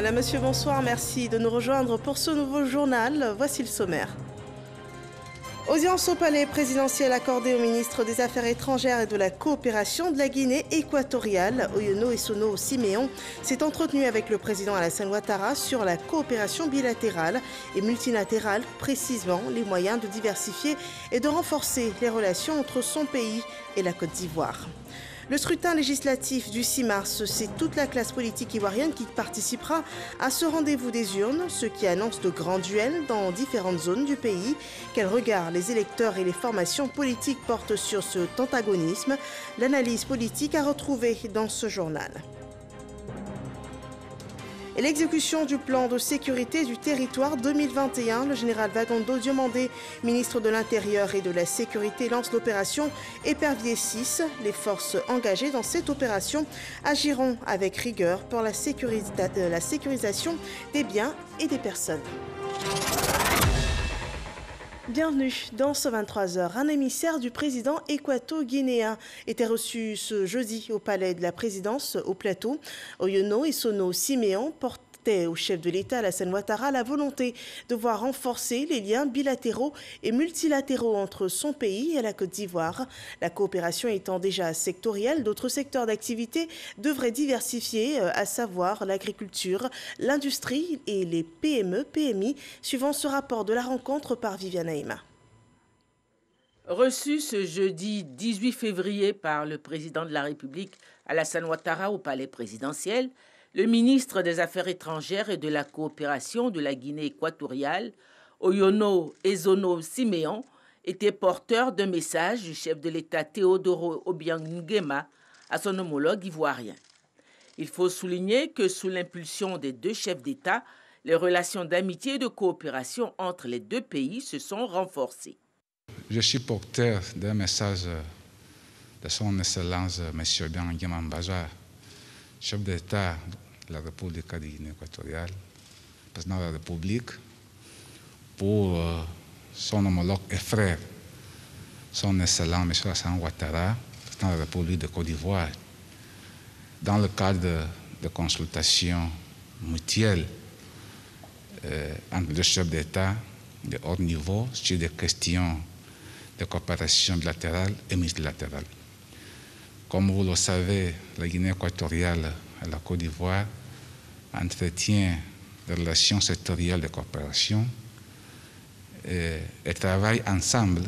Madame, Monsieur, bonsoir. Merci de nous rejoindre pour ce nouveau journal. Voici le sommaire. Audience au palais présidentiel accordée au ministre des Affaires étrangères et de la coopération de la Guinée équatoriale. Oyono Essono Siméon s'est entretenu avec le président Alassane Ouattara sur la coopération bilatérale et multilatérale, précisément les moyens de diversifier et de renforcer les relations entre son pays et la Côte d'Ivoire. Le scrutin législatif du 6 mars, c'est toute la classe politique ivoirienne qui participera à ce rendez-vous des urnes, ce qui annonce de grands duels dans différentes zones du pays. Quel regard les électeurs et les formations politiques portent sur cet antagonisme? L'analyse politique à retrouver dans ce journal. Et l'exécution du plan de sécurité du territoire 2021, le général Vagondo Diomandé, ministre de l'Intérieur et de la Sécurité, lance l'opération Épervier 6. Les forces engagées dans cette opération agiront avec rigueur pour la sécurisation des biens et des personnes. Bienvenue dans ce 23h. Un émissaire du président équato-guinéen était reçu ce jeudi au palais de la présidence au Plateau. Oyono Essono Siméon portait au chef de l'État Alassane Ouattara la volonté de voir renforcer les liens bilatéraux et multilatéraux entre son pays et la Côte d'Ivoire. La coopération étant déjà sectorielle, d'autres secteurs d'activité devraient diversifier, à savoir l'agriculture, l'industrie et les PME, PMI, suivant ce rapport de la rencontre par Viviane Aima. Reçu ce jeudi 18 février par le président de la République Alassane Ouattara au palais présidentiel, le ministre des Affaires étrangères et de la coopération de la Guinée équatoriale, Oyono Essono Siméon, était porteur d'un message du chef de l'État Théodoro Obiang Nguema à son homologue ivoirien. Il faut souligner que sous l'impulsion des deux chefs d'État, les relations d'amitié et de coopération entre les deux pays se sont renforcées. Je suis porteur d'un message de son Excellence M. Obiang Nguema Mbazoua, chef d'État de la République de Guinée équatoriale, président de la République, pour son homologue et frère, son Excellent M. Alassane Ouattara, président de la République de Côte d'Ivoire, dans le cadre de consultations mutuelles entre deux chefs d'État de haut niveau sur des questions de coopération bilatérale et multilatérale. Comme vous le savez, la Guinée équatoriale et la Côte d'Ivoire entretient des relations sectorielles de coopération et travaillent ensemble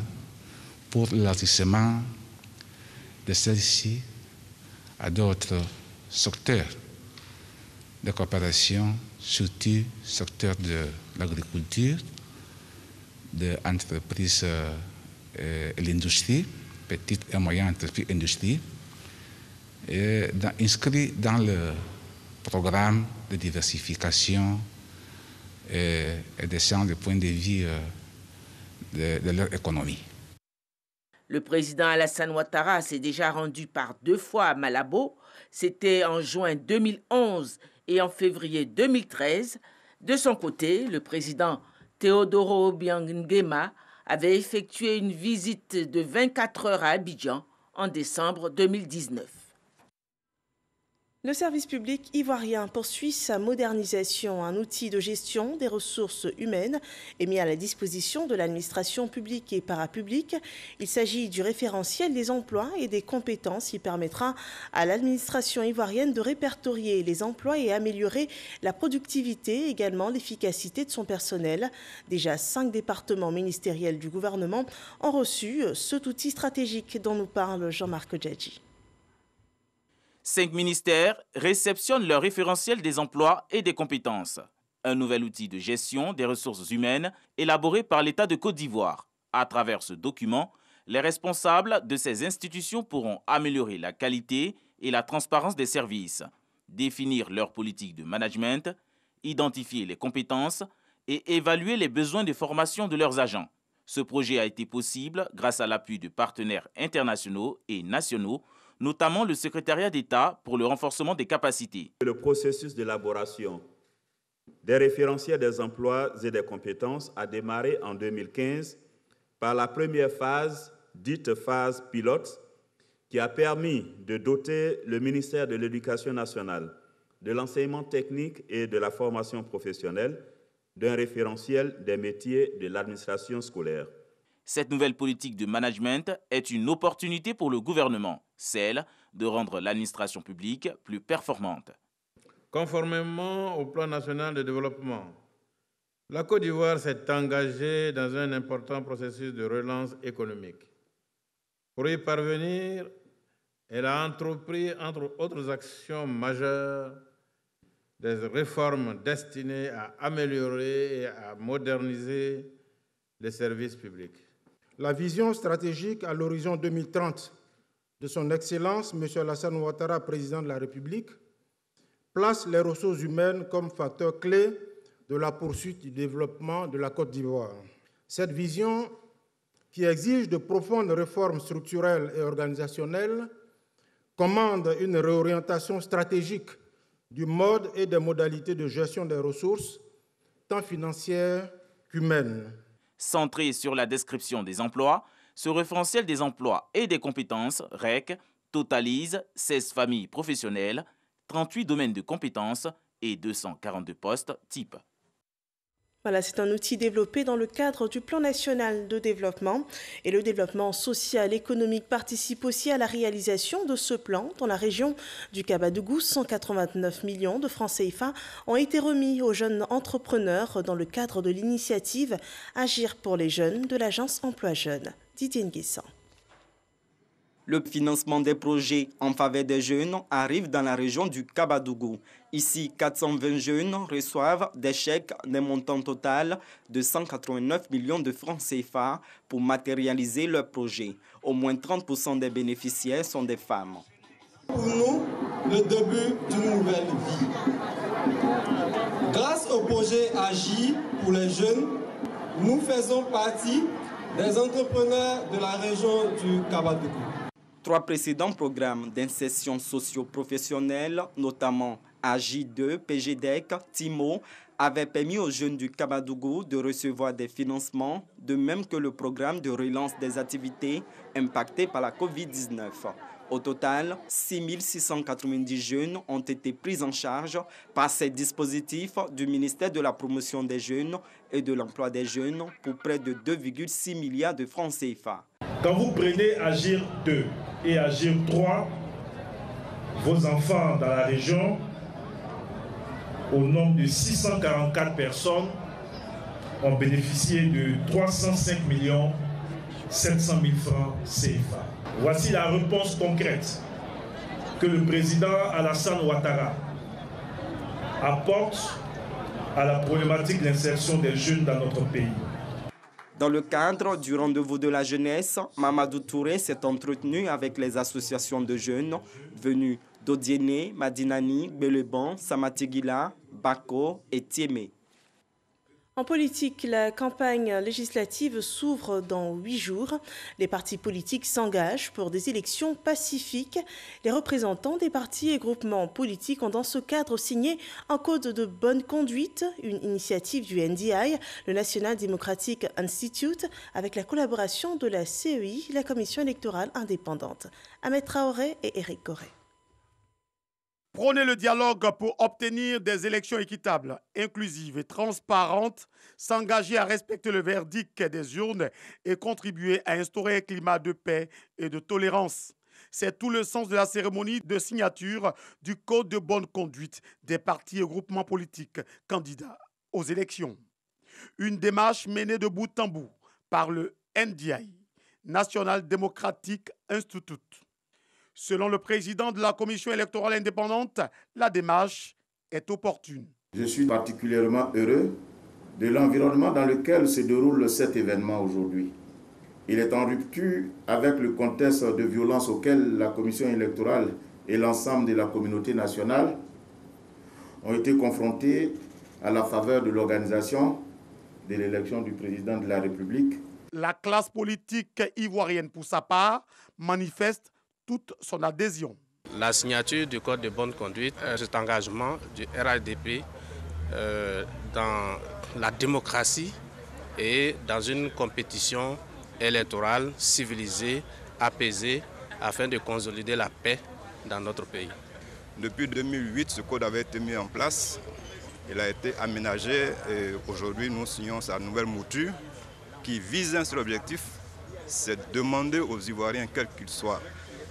pour l'élargissement de celle-ci à d'autres secteurs de coopération, surtout secteur de l'agriculture, de l'entreprise et l'industrie, petite et moyenne entreprise industrie, et inscrit dans le programme de diversification et d'échange de points de vue de leur économie. Le président Alassane Ouattara s'est déjà rendu par 2 fois à Malabo. C'était en juin 2011 et en février 2013. De son côté, le président Théodoro Obiang Nguema avait effectué une visite de 24 heures à Abidjan en décembre 2019. Le service public ivoirien poursuit sa modernisation. Un outil de gestion des ressources humaines est mis à la disposition de l'administration publique et parapublique. Il s'agit du référentiel des emplois et des compétences qui permettra à l'administration ivoirienne de répertorier les emplois et améliorer la productivité, également l'efficacité de son personnel. Déjà 5 départements ministériels du gouvernement ont reçu cet outil stratégique dont nous parle Jean-Marc Djadji. 5 ministères réceptionnent leur référentiel des emplois et des compétences, un nouvel outil de gestion des ressources humaines élaboré par l'État de Côte d'Ivoire. À travers ce document, les responsables de ces institutions pourront améliorer la qualité et la transparence des services, définir leur politique de management, identifier les compétences et évaluer les besoins de formation de leurs agents. Ce projet a été possible grâce à l'appui de partenaires internationaux et nationaux, notamment le secrétariat d'État pour le renforcement des capacités. Le processus d'élaboration des référentiels des emplois et des compétences a démarré en 2015 par la première phase, dite phase pilote, qui a permis de doter le ministère de l'Éducation nationale de l'enseignement technique et de la formation professionnelle, d'un référentiel des métiers de l'administration scolaire. Cette nouvelle politique de management est une opportunité pour le gouvernement, celle de rendre l'administration publique plus performante. Conformément au plan national de développement, la Côte d'Ivoire s'est engagée dans un important processus de relance économique. Pour y parvenir, elle a entrepris, entre autres actions majeures, des réformes destinées à améliorer et à moderniser les services publics. La vision stratégique à l'horizon 2030 de son Excellence, M. Alassane Ouattara, président de la République, place les ressources humaines comme facteur clé de la poursuite du développement de la Côte d'Ivoire. Cette vision, qui exige de profondes réformes structurelles et organisationnelles, commande une réorientation stratégique du mode et des modalités de gestion des ressources, tant financières qu'humaines. Centré sur la description des emplois, ce référentiel des emplois et des compétences, REC, totalise 16 familles professionnelles, 38 domaines de compétences et 242 postes type. Voilà, c'est un outil développé dans le cadre du plan national de développement. Et le développement social et économique participe aussi à la réalisation de ce plan. Dans la région du Kabadougou, 189 millions de francs CFA ont été remis aux jeunes entrepreneurs dans le cadre de l'initiative Agir pour les jeunes de l'agence Emploi Jeunes. Didier Nguessan. Le financement des projets en faveur des jeunes arrive dans la région du Kabadougou. Ici, 420 jeunes reçoivent des chèques d'un montant total de 189 millions de francs CFA pour matérialiser leurs projets. Au moins 30% des bénéficiaires sont des femmes. Pour nous, le début d'une nouvelle vie. Grâce au projet Agir pour les jeunes, nous faisons partie des entrepreneurs de la région du Kabadougou. 3 précédents programmes d'insertion socio-professionnelle, notamment AJ2, PGDEC, TIMO, avaient permis aux jeunes du Kabadougou de recevoir des financements, de même que le programme de relance des activités impactées par la Covid-19. Au total, 6 690 jeunes ont été pris en charge par ces dispositifs du ministère de la Promotion des jeunes et de l'emploi des jeunes pour près de 2,6 milliards de francs CFA. Quand vous prenez Agir 2 et Agir 3, vos enfants dans la région, au nombre de 644 personnes, ont bénéficié de 305 700 000 francs CFA. Voici la réponse concrète que le président Alassane Ouattara apporte à la problématique de l'insertion des jeunes dans notre pays. Dans le cadre du rendez-vous de la jeunesse, Mamadou Touré s'est entretenu avec les associations de jeunes venus d'Odiéné, Madinani, Beleban, Samatigila, Bako et Tiémé. En politique, la campagne législative s'ouvre dans 8 jours. Les partis politiques s'engagent pour des élections pacifiques. Les représentants des partis et groupements politiques ont dans ce cadre signé un code de bonne conduite, une initiative du NDI, le National Democratic Institute, avec la collaboration de la CEI, la Commission électorale indépendante. Ahmed Traoré et Éric Goré. Prôner le dialogue pour obtenir des élections équitables, inclusives et transparentes, s'engager à respecter le verdict des urnes et contribuer à instaurer un climat de paix et de tolérance. C'est tout le sens de la cérémonie de signature du Code de bonne conduite des partis et groupements politiques candidats aux élections. Une démarche menée de bout en bout par le NDI, National Democratic Institute. Selon le président de la Commission électorale indépendante, la démarche est opportune. Je suis particulièrement heureux de l'environnement dans lequel se déroule cet événement aujourd'hui. Il est en rupture avec le contexte de violence auquel la Commission électorale et l'ensemble de la communauté nationale ont été confrontés à la faveur de l'organisation de l'élection du président de la République. La classe politique ivoirienne, pour sa part, manifeste toute son adhésion. La signature du Code de bonne conduite, cet engagement du RADP dans la démocratie et dans une compétition électorale civilisée, apaisée, afin de consolider la paix dans notre pays. Depuis 2008, ce code avait été mis en place. Il a été aménagé et aujourd'hui nous signons sa nouvelle mouture qui vise un seul objectif, c'est de demander aux Ivoiriens, quels qu'ils soient,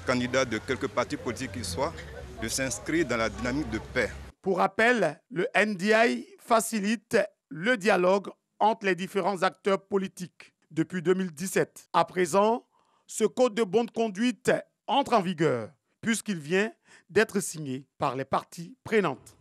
candidats de quelque parti politique qu'ils soient, de s'inscrire dans la dynamique de paix. Pour rappel, le NDI facilite le dialogue entre les différents acteurs politiques depuis 2017. À présent, ce code de bonne conduite entre en vigueur puisqu'il vient d'être signé par les parties prenantes.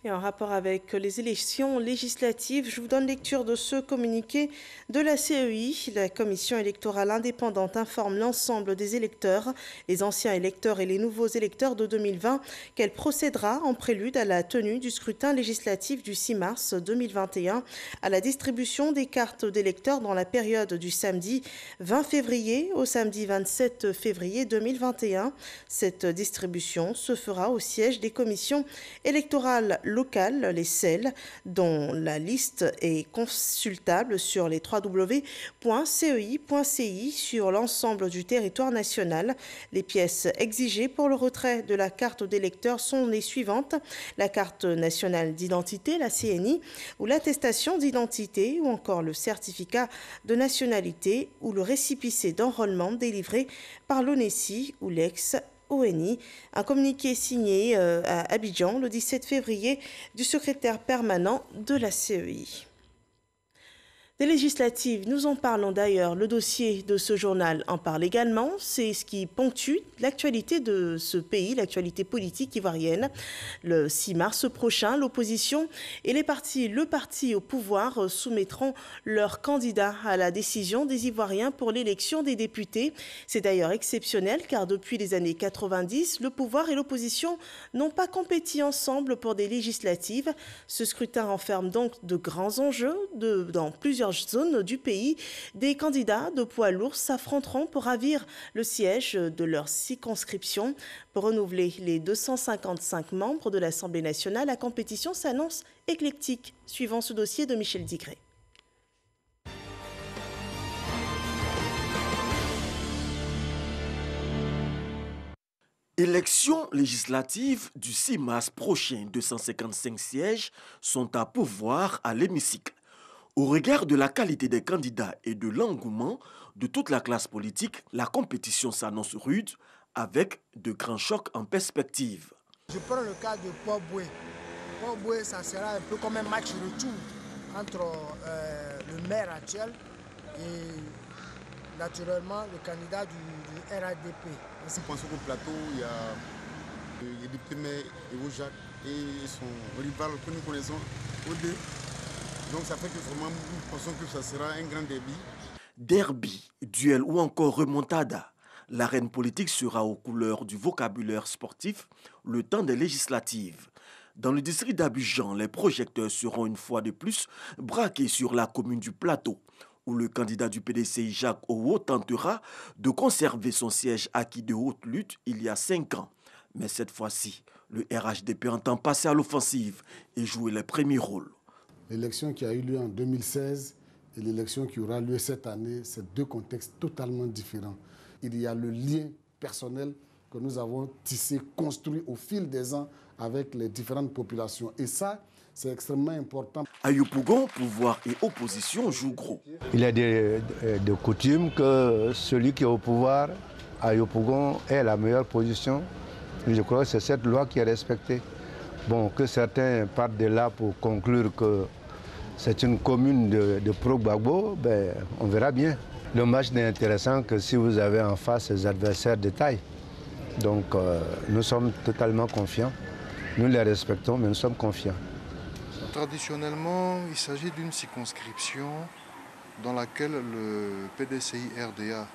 Et en rapport avec les élections législatives, je vous donne lecture de ce communiqué de la CEI. La Commission électorale indépendante informe l'ensemble des électeurs, les anciens électeurs et les nouveaux électeurs de 2020, qu'elle procédera en prélude à la tenue du scrutin législatif du 6 mars 2021 à la distribution des cartes d'électeurs dans la période du samedi 20 février au samedi 27 février 2021. Cette distribution se fera au siège des commissions électorales locales, les CEL, dont la liste est consultable sur les www.cei.ci sur l'ensemble du territoire national. Les pièces exigées pour le retrait de la carte d'électeur sont les suivantes: la carte nationale d'identité, la CNI, ou l'attestation d'identité, ou encore le certificat de nationalité ou le récépissé d'enrôlement délivré par l'ONESI ou l'ex-ONI. Un communiqué signé à Abidjan le 17 février du secrétaire permanent de la CEI. Des législatives, nous en parlons d'ailleurs. Le dossier de ce journal en parle également. C'est ce qui ponctue l'actualité de ce pays, l'actualité politique ivoirienne. Le 6 mars prochain, l'opposition et le parti au pouvoir soumettront leurs candidats à la décision des Ivoiriens pour l'élection des députés. C'est d'ailleurs exceptionnel car depuis les années 90, le pouvoir et l'opposition n'ont pas compéti ensemble pour des législatives. Ce scrutin renferme donc de grands enjeux dans plusieurs zones du pays. Des candidats de poids lourds s'affronteront pour ravir le siège de leur circonscription. Pour renouveler les 255 membres de l'Assemblée nationale, la compétition s'annonce éclectique, suivant ce dossier de Michel Digré. Élections législatives du 6 mars prochain, 255 sièges sont à pourvoir à l'hémicycle. Au regard de la qualité des candidats et de l'engouement de toute la classe politique, la compétition s'annonce rude avec de grands chocs en perspective. Je prends le cas de Port-Boué. Port-Boué, ça sera un peu comme un match retour entre le maire actuel et naturellement le candidat du RADP. Si on pense qu'au plateau, il y a le député maire Evo Jacques et son rival que nous connaissons, Odé. Donc ça fait que vraiment nous pensons que ça sera un grand derby. Derby, duel ou encore remontada. L'arène politique sera aux couleurs du vocabulaire sportif le temps des législatives. Dans le district d'Abidjan, les projecteurs seront une fois de plus braqués sur la commune du Plateau, où le candidat du PDCI Jacques Owo tentera de conserver son siège acquis de haute lutte il y a 5 ans. Mais cette fois-ci, le RHDP entend passer à l'offensive et jouer les premiers rôles. L'élection qui a eu lieu en 2016 et l'élection qui aura lieu cette année, c'est deux contextes totalement différents. Il y a le lien personnel que nous avons tissé, construit au fil des ans avec les différentes populations. Et ça, c'est extrêmement important. À Yopougon, pouvoir et opposition jouent gros. Il est de coutume que celui qui est au pouvoir à Yopougon ait la meilleure position. Je crois que c'est cette loi qui est respectée. Bon, que certains partent de là pour conclure que c'est une commune de pro-Gbagbo, ben, on verra bien. Le match n'est intéressant que si vous avez en face des adversaires de taille. Donc nous sommes totalement confiants. Nous les respectons, mais nous sommes confiants. Traditionnellement, il s'agit d'une circonscription dans laquelle le PDCI-RDA,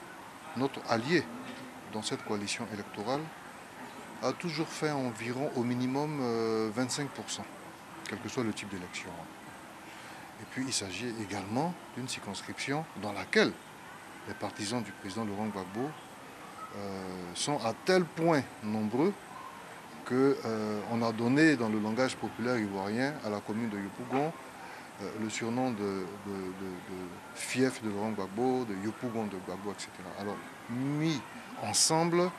notre allié dans cette coalition électorale, a toujours fait environ au minimum 25%, quel que soit le type d'élection. Et puis il s'agit également d'une circonscription dans laquelle les partisans du président Laurent Gbagbo sont à tel point nombreux qu'on a donné dans le langage populaire ivoirien à la commune de Yopougon le surnom de fief de Laurent Gbagbo, de Yopougon de Gbagbo, etc. Alors mis ensemble,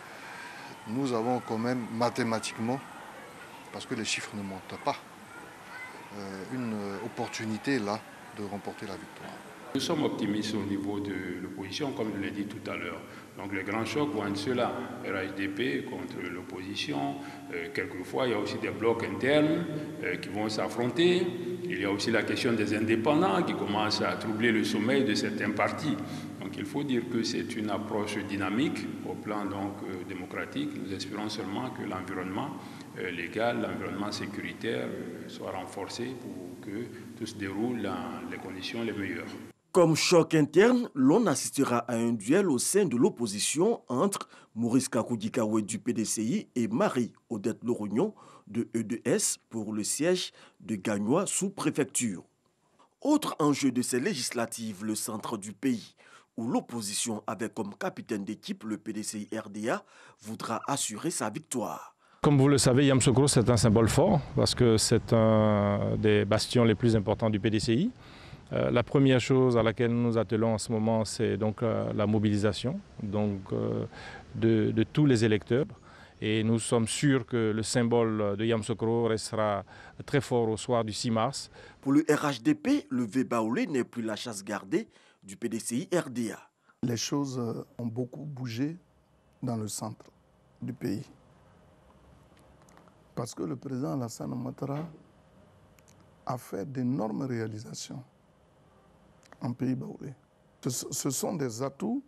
nous avons quand même mathématiquement, parce que les chiffres ne montent pas, une opportunité là de remporter la victoire. Nous sommes optimistes au niveau de l'opposition, comme je l'ai dit tout à l'heure. Donc les grands chocs vont être ceux-là, RHDP contre l'opposition. Quelquefois, il y a aussi des blocs internes qui vont s'affronter. Il y a aussi la question des indépendants qui commencent à troubler le sommeil de certains partis. Donc il faut dire que c'est une approche dynamique au plan donc, démocratique. Nous espérons seulement que l'environnement légal, l'environnement sécuritaire soit renforcé pour que tout se déroule dans les conditions les meilleures. Comme choc interne, l'on assistera à un duel au sein de l'opposition entre Maurice Kakoudikawe du PDCI et Marie-Odette Lorognon de EDS pour le siège de Gagnois sous préfecture. Autre enjeu de ces législatives, le centre du pays, où l'opposition avec comme capitaine d'équipe le PDCI RDA voudra assurer sa victoire. Comme vous le savez, Yamoussoukro, c'est un symbole fort parce que c'est un des bastions les plus importants du PDCI. La première chose à laquelle nous nous attelons en ce moment, c'est donc la mobilisation de tous les électeurs. Et nous sommes sûrs que le symbole de Yamoussoukro restera très fort au soir du 6 mars. Pour le RHDP, le Vébaoulé n'est plus la chasse gardée du PDCI RDA. Les choses ont beaucoup bougé dans le centre du pays. Parce que le président Alassane Ouattara a fait d'énormes réalisations en Pays baoulé. Ce sont des atouts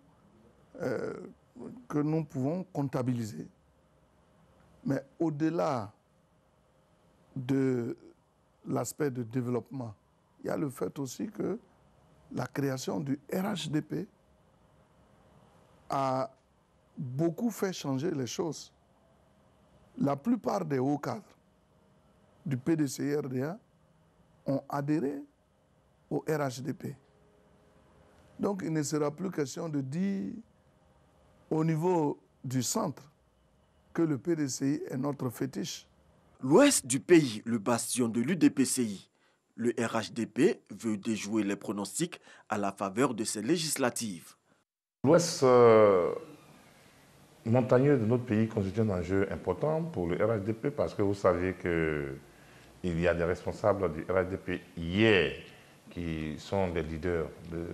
que nous pouvons comptabiliser. Mais au-delà de l'aspect de développement, il y a le fait aussi que la création du RHDP a beaucoup fait changer les choses. La plupart des hauts cadres du PDCI-RDA ont adhéré au RHDP. Donc il ne sera plus question de dire au niveau du centre que le PDCI est notre fétiche. L'ouest du pays, le bastion de l'UDPCI, le RHDP veut déjouer les pronostics à la faveur de ces législatives. L'ouest montagneux de notre pays constitue un enjeu important pour le RHDP parce que vous savez qu'il y a des responsables du RHDP hier qui sont des leaders de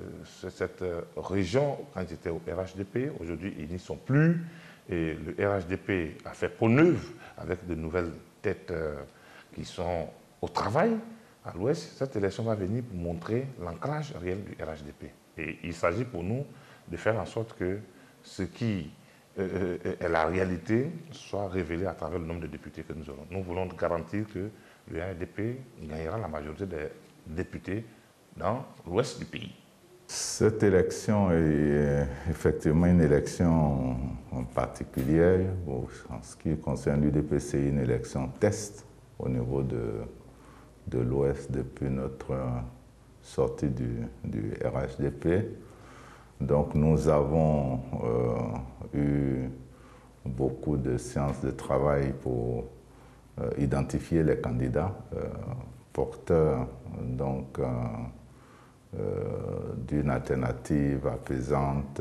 cette région quand ils étaient au RHDP. Aujourd'hui, ils n'y sont plus. Et le RHDP a fait peau neuve avec de nouvelles têtes qui sont au travail à l'Ouest. Cette élection va venir pour montrer l'ancrage réel du RHDP. Et il s'agit pour nous de faire en sorte que ce qui est la réalité soit révélé à travers le nombre de députés que nous aurons. Nous voulons garantir que le RHDP gagnera la majorité des députés dans l'ouest du pays. Cette élection est effectivement une élection particulière. En ce qui concerne l'UDPCI, une élection test au niveau de l'Ouest depuis notre sortie du RHDP. Donc nous avons eu beaucoup de séances de travail pour identifier les candidats porteurs donc d'une alternative apaisante,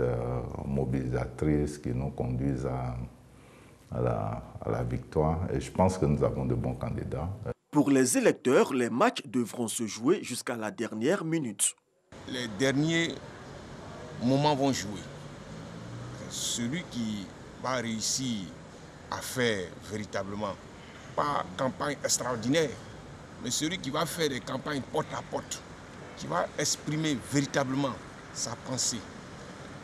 mobilisatrice qui nous conduise à la victoire. Et je pense que nous avons de bons candidats. Pour les électeurs, les matchs devront se jouer jusqu'à la dernière minute. Les derniers moments vont jouer. Celui qui va réussir à faire véritablement, pas campagne extraordinaire, mais celui qui va faire des campagnes porte à porte, qui va exprimer véritablement sa pensée,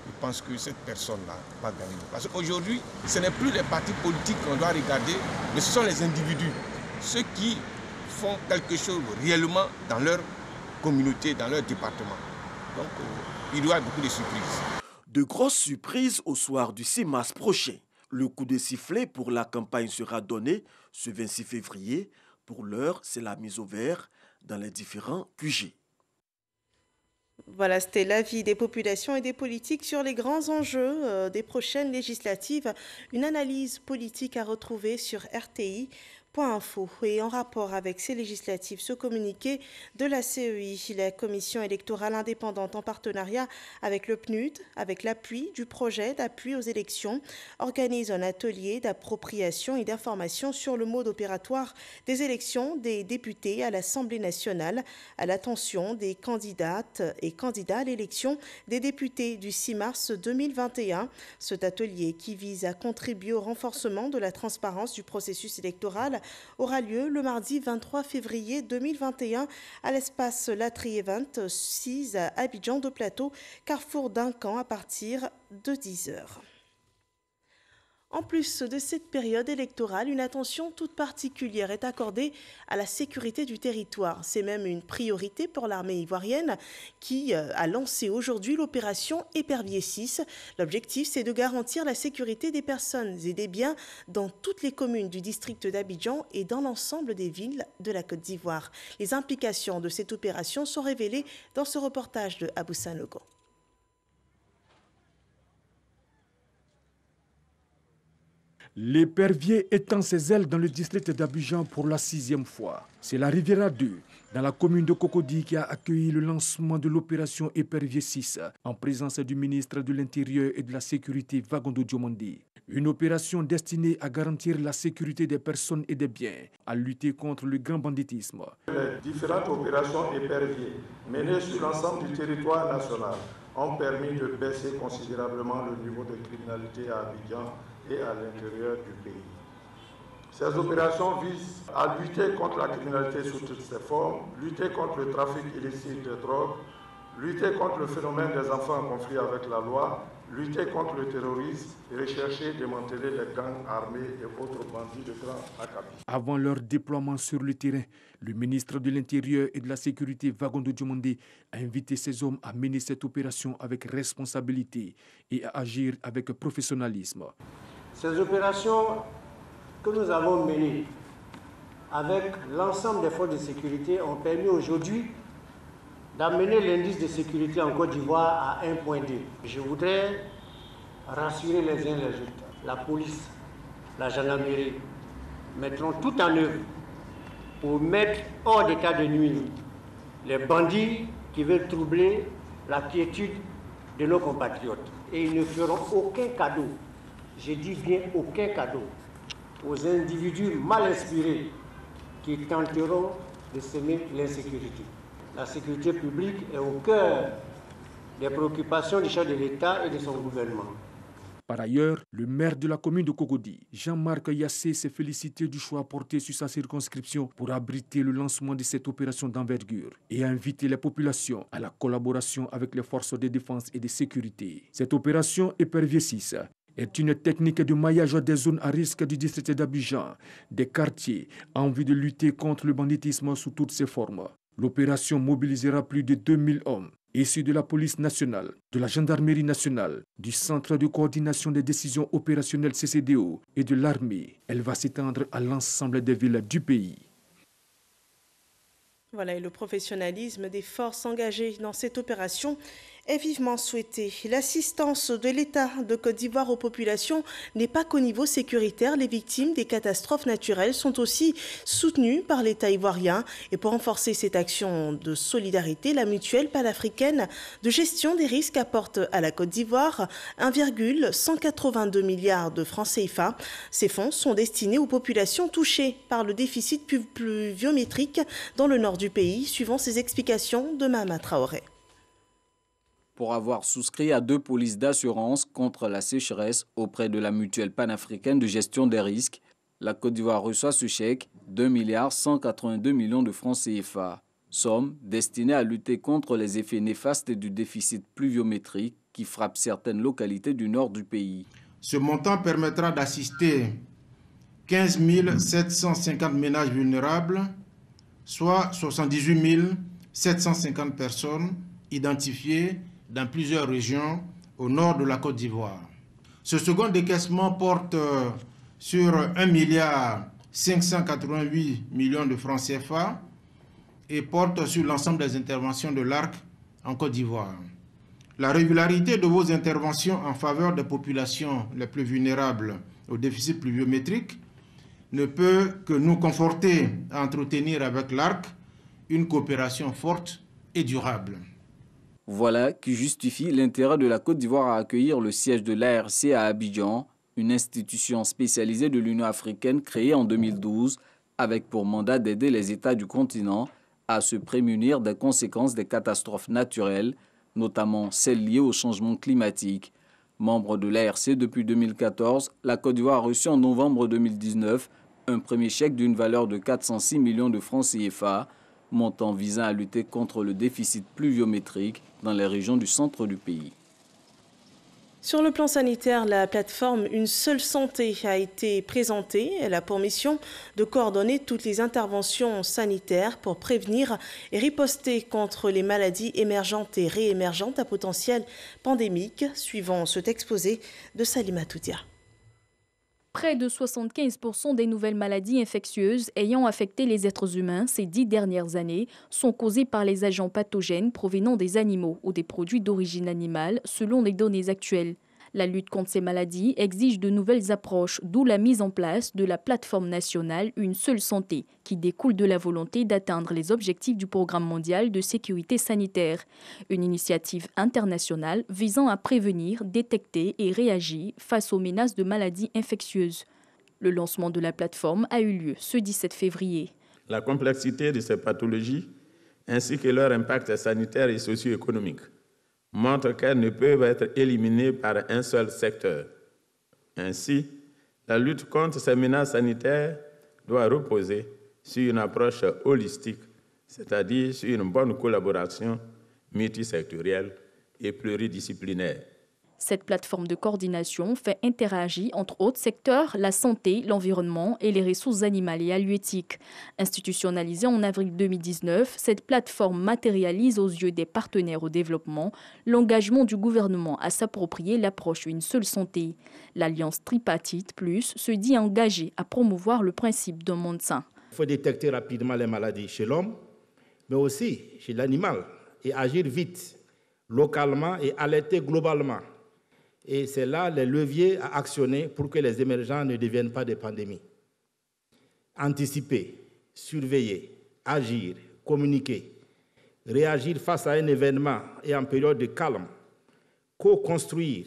je pense que cette personne-là va gagner. Parce qu'aujourd'hui, ce n'est plus les partis politiques qu'on doit regarder, mais ce sont les individus, ceux qui font quelque chose réellement dans leur communauté, dans leur département. Donc, il y a beaucoup de surprises. De grosses surprises au soir du 6 mars prochain. Le coup de sifflet pour la campagne sera donné ce 26 février. Pour l'heure, c'est la mise au vert dans les différents QG. Voilà, c'était l'avis des populations et des politiques sur les grands enjeux des prochaines législatives. Une analyse politique à retrouver sur RTI. Point info. Et en rapport avec ces législatives, ce communiqué de la CEI, la Commission électorale indépendante en partenariat avec le PNUD, avec l'appui du projet d'appui aux élections, organise un atelier d'appropriation et d'information sur le mode opératoire des élections des députés à l'Assemblée nationale à l'attention des candidates et candidats à l'élection des députés du 6 mars 2021. Cet atelier qui vise à contribuer au renforcement de la transparence du processus électoral aura lieu le mardi 23 février 2021 à l'espace Latry Event 6 à Abidjan de Plateau, carrefour d'Incan à partir de 10h. En plus de cette période électorale, une attention toute particulière est accordée à la sécurité du territoire. C'est même une priorité pour l'armée ivoirienne qui a lancé aujourd'hui l'opération Épervier 6. L'objectif, c'est de garantir la sécurité des personnes et des biens dans toutes les communes du district d'Abidjan et dans l'ensemble des villes de la Côte d'Ivoire. Les implications de cette opération sont révélées dans ce reportage de Abou Sanogo. L'épervier étend ses ailes dans le district d'Abidjan pour la 6e fois. C'est la Riviera 2, dans la commune de Cocody, qui a accueilli le lancement de l'opération Épervier 6, en présence du ministre de l'Intérieur et de la Sécurité, Vagondo Diomondi. Une opération destinée à garantir la sécurité des personnes et des biens, à lutter contre le grand banditisme. Les différentes opérations Épervier menées sur l'ensemble du territoire national ont permis de baisser considérablement le niveau de criminalité à Abidjan et à l'intérieur du pays. Ces opérations visent à lutter contre la criminalité sous toutes ses formes, lutter contre le trafic illicite de drogue, lutter contre le phénomène des enfants en conflit avec la loi, lutter contre le terrorisme et rechercher et démanteler les gangs armés et autres bandits de grand acabit. Avant leur déploiement sur le terrain, le ministre de l'Intérieur et de la Sécurité, Vagondo Diomondi, a invité ses hommes à mener cette opération avec responsabilité et à agir avec professionnalisme. Ces opérations que nous avons menées avec l'ensemble des forces de sécurité ont permis aujourd'hui d'amener l'indice de sécurité en Côte d'Ivoire à 1,2. Je voudrais rassurer les uns les autres. La police, la gendarmerie mettront tout en œuvre pour mettre hors d'état de nuire les bandits qui veulent troubler la quiétude de nos compatriotes. Et ils ne feront aucun cadeau, je dis bien aucun cadeau, aux individus mal inspirés qui tenteront de semer l'insécurité. La sécurité publique est au cœur des préoccupations du chef de l'État et de son gouvernement. Par ailleurs, le maire de la commune de Cocody, Jean-Marc Yassé, s'est félicité du choix porté sur sa circonscription pour abriter le lancement de cette opération d'envergure et a invité les populations à la collaboration avec les forces de défense et de sécurité. Cette opération Épervier 6 est une technique de maillage des zones à risque du district d'Abidjan, des quartiers en vue de lutter contre le banditisme sous toutes ses formes. L'opération mobilisera plus de 2000 hommes issus de la police nationale, de la gendarmerie nationale, du Centre de coordination des décisions opérationnelles CCDO et de l'armée. Elle va s'étendre à l'ensemble des villes du pays. Voilà, et le professionnalisme des forces engagées dans cette opération est vivement souhaité. L'assistance de l'État de Côte d'Ivoire aux populations n'est pas qu'au niveau sécuritaire. Les victimes des catastrophes naturelles sont aussi soutenues par l'État ivoirien. Et pour renforcer cette action de solidarité, la mutuelle panafricaine de gestion des risques apporte à la Côte d'Ivoire 1,182 milliards de francs CFA. Ces fonds sont destinés aux populations touchées par le déficit pluviométrique dans le nord du pays, suivant ces explications de Mama Traoré. Pour avoir souscrit à 2 polices d'assurance contre la sécheresse auprès de la mutuelle panafricaine de gestion des risques, la Côte d'Ivoire reçoit ce chèque 2,182 milliards de francs CFA, somme destinée à lutter contre les effets néfastes du déficit pluviométrique qui frappe certaines localités du nord du pays. Ce montant permettra d'assister 15 750 ménages vulnérables, soit 78 750 personnes identifiées dans plusieurs régions au nord de la Côte d'Ivoire. Ce second décaissement porte sur 1,588 milliards de francs CFA et porte sur l'ensemble des interventions de l'ARC en Côte d'Ivoire. La régularité de vos interventions en faveur des populations les plus vulnérables au déficit pluviométrique ne peut que nous conforter à entretenir avec l'ARC une coopération forte et durable. Voilà qui justifie l'intérêt de la Côte d'Ivoire à accueillir le siège de l'ARC à Abidjan, une institution spécialisée de l'Union africaine créée en 2012 avec pour mandat d'aider les États du continent à se prémunir des conséquences des catastrophes naturelles, notamment celles liées au changement climatique. Membre de l'ARC depuis 2014, la Côte d'Ivoire a reçu en novembre 2019 un premier chèque d'une valeur de 406 millions de francs CFA, montant visant à lutter contre le déficit pluviométrique dans les régions du centre du pays. Sur le plan sanitaire, la plateforme Une seule santé a été présentée. Elle a pour mission de coordonner toutes les interventions sanitaires pour prévenir et riposter contre les maladies émergentes et réémergentes à potentiel pandémique, suivant cet exposé de Salima Toudia. Près de 75% des nouvelles maladies infectieuses ayant affecté les êtres humains ces 10 dernières années sont causées par les agents pathogènes provenant des animaux ou des produits d'origine animale, selon les données actuelles. La lutte contre ces maladies exige de nouvelles approches, d'où la mise en place de la plateforme nationale Une seule santé, qui découle de la volonté d'atteindre les objectifs du Programme mondial de sécurité sanitaire, une initiative internationale visant à prévenir, détecter et réagir face aux menaces de maladies infectieuses. Le lancement de la plateforme a eu lieu ce 17 février. La complexité de ces pathologies, ainsi que leur impact sanitaire et socio-économique, montre qu'elles ne peuvent être éliminées par un seul secteur. Ainsi, la lutte contre ces menaces sanitaires doit reposer sur une approche holistique, c'est-à-dire sur une bonne collaboration multisectorielle et pluridisciplinaire. Cette plateforme de coordination fait interagir entre autres secteurs la santé, l'environnement et les ressources animales et halieutiques. Institutionnalisée en avril 2019, cette plateforme matérialise aux yeux des partenaires au développement l'engagement du gouvernement à s'approprier l'approche Une seule santé. L'Alliance Tripartite Plus se dit engagée à promouvoir le principe d'un monde sain. Il faut détecter rapidement les maladies chez l'homme, mais aussi chez l'animal et agir vite, localement et alerter globalement. Et c'est là les leviers à actionner pour que les émergents ne deviennent pas des pandémies. Anticiper, surveiller, agir, communiquer, réagir face à un événement et en période de calme, co-construire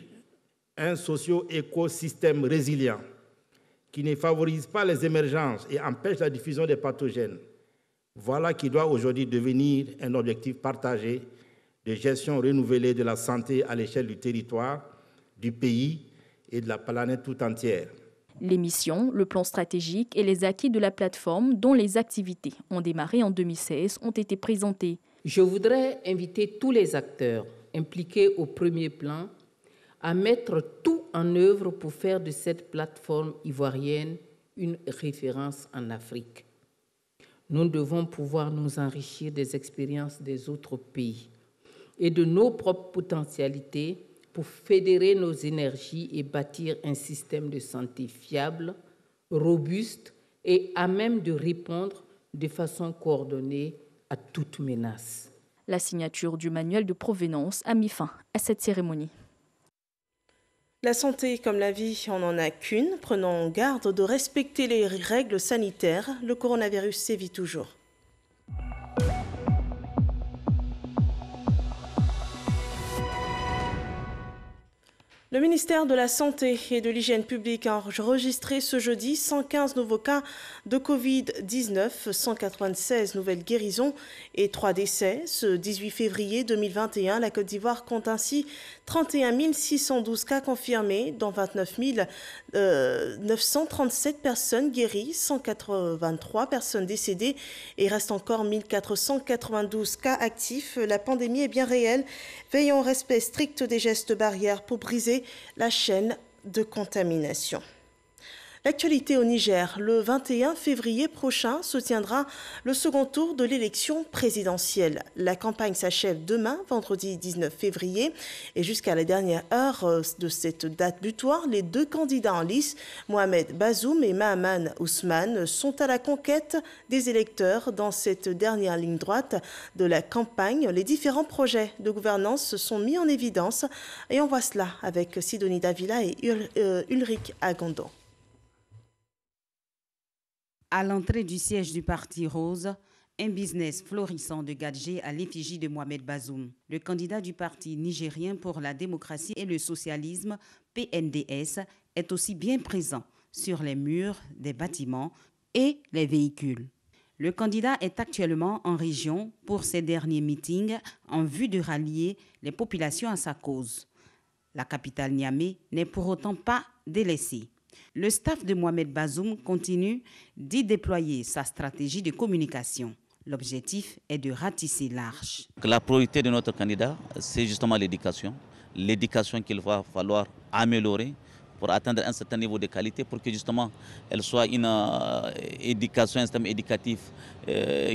un socio-écosystème résilient qui ne favorise pas les émergences et empêche la diffusion des pathogènes. Voilà qui doit aujourd'hui devenir un objectif partagé de gestion renouvelée de la santé à l'échelle du territoire, du pays et de la planète tout entière. Les missions, le plan stratégique et les acquis de la plateforme, dont les activités ont démarré en 2016, ont été présentés. Je voudrais inviter tous les acteurs impliqués au premier plan à mettre tout en œuvre pour faire de cette plateforme ivoirienne une référence en Afrique. Nous devons pouvoir nous enrichir des expériences des autres pays et de nos propres potentialités pour fédérer nos énergies et bâtir un système de santé fiable, robuste et à même de répondre de façon coordonnée à toute menace. La signature du manuel de provenance a mis fin à cette cérémonie. La santé comme la vie, on n'en a qu'une. Prenons garde de respecter les règles sanitaires. Le coronavirus sévit toujours. Le ministère de la Santé et de l'Hygiène publique a enregistré ce jeudi 115 nouveaux cas de Covid-19, 196 nouvelles guérisons et 3 décès. Ce 18 février 2021, la Côte d'Ivoire compte ainsi 31 612 cas confirmés, dont 29 937 personnes guéries, 183 personnes décédées et reste encore 1492 cas actifs. La pandémie est bien réelle. Veillons au respect strict des gestes barrières pour briser la chaîne de contamination. L'actualité au Niger, le 21 février prochain se tiendra le second tour de l'élection présidentielle. La campagne s'achève demain, vendredi 19 février, et jusqu'à la dernière heure de cette date butoir, les deux candidats en lice, Mohamed Bazoum et Mahaman Ousmane, sont à la conquête des électeurs dans cette dernière ligne droite de la campagne. Les différents projets de gouvernance sont mis en évidence et on voit cela avec Sidonie Davila et Ulrich Agondo. À l'entrée du siège du Parti Rose, un business florissant de gadgets à l'effigie de Mohamed Bazoum. Le candidat du Parti nigérien pour la démocratie et le socialisme, PNDS, est aussi bien présent sur les murs des bâtiments et les véhicules. Le candidat est actuellement en région pour ses derniers meetings en vue de rallier les populations à sa cause. La capitale Niamey n'est pour autant pas délaissée. Le staff de Mohamed Bazoum continue d'y déployer sa stratégie de communication. L'objectif est de ratisser large. La priorité de notre candidat, c'est justement l'éducation. L'éducation qu'il va falloir améliorer pour atteindre un certain niveau de qualité, pour que justement elle soit une éducation, un système éducatif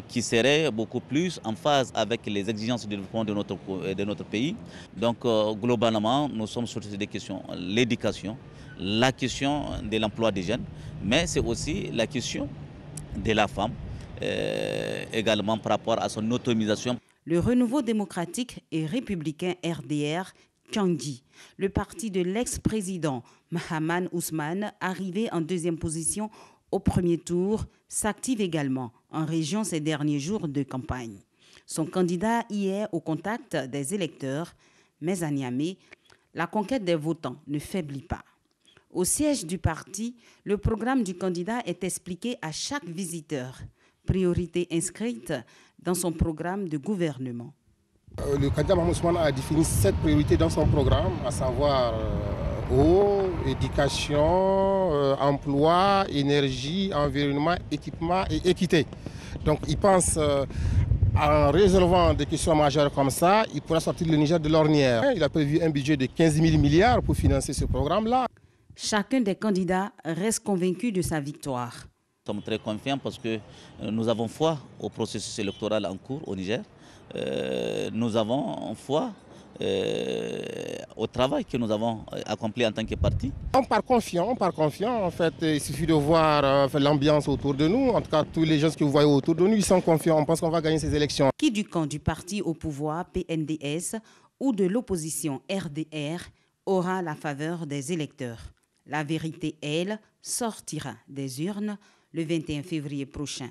qui serait beaucoup plus en phase avec les exigences de développement de notre pays. Donc globalement, nous sommes sur ces deux questions. L'éducation, la question de l'emploi des jeunes, mais c'est aussi la question de la femme, également par rapport à son autonomisation. Le renouveau démocratique et républicain RDR, Tchangdi, le parti de l'ex-président Mahaman Ousmane, arrivé en deuxième position au premier tour, s'active également en région ces derniers jours de campagne. Son candidat y est au contact des électeurs, mais à Niamey, la conquête des votants ne faiblit pas. Au siège du parti, le programme du candidat est expliqué à chaque visiteur, priorité inscrite dans son programme de gouvernement. Le candidat Mahaman Ousmane a défini 7 priorités dans son programme, à savoir eau, éducation, emploi, énergie, environnement, équipement et équité. Donc il pense en résolvant des questions majeures comme ça, il pourra sortir le Niger de l'ornière. Il a prévu un budget de 15 000 milliards pour financer ce programme-là. Chacun des candidats reste convaincu de sa victoire. Nous sommes très confiants parce que nous avons foi au processus électoral en cours au Niger. Nous avons foi au travail que nous avons accompli en tant que parti. On part confiant. En fait, il suffit de voir l'ambiance autour de nous. En tout cas, tous les gens que vous voyez autour de nous, ils sont confiants. On pense qu'on va gagner ces élections. Qui du camp du parti au pouvoir, PNDS, ou de l'opposition RDR, aura la faveur des électeurs. La vérité, elle, sortira des urnes le 21 février prochain.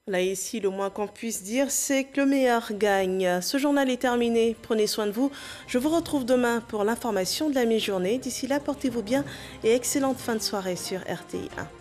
Là, ici, le moins qu'on puisse dire, c'est que le meilleur gagne. Ce journal est terminé. Prenez soin de vous. Je vous retrouve demain pour l'information de la mi-journée. D'ici là, portez-vous bien et excellente fin de soirée sur RTI 1.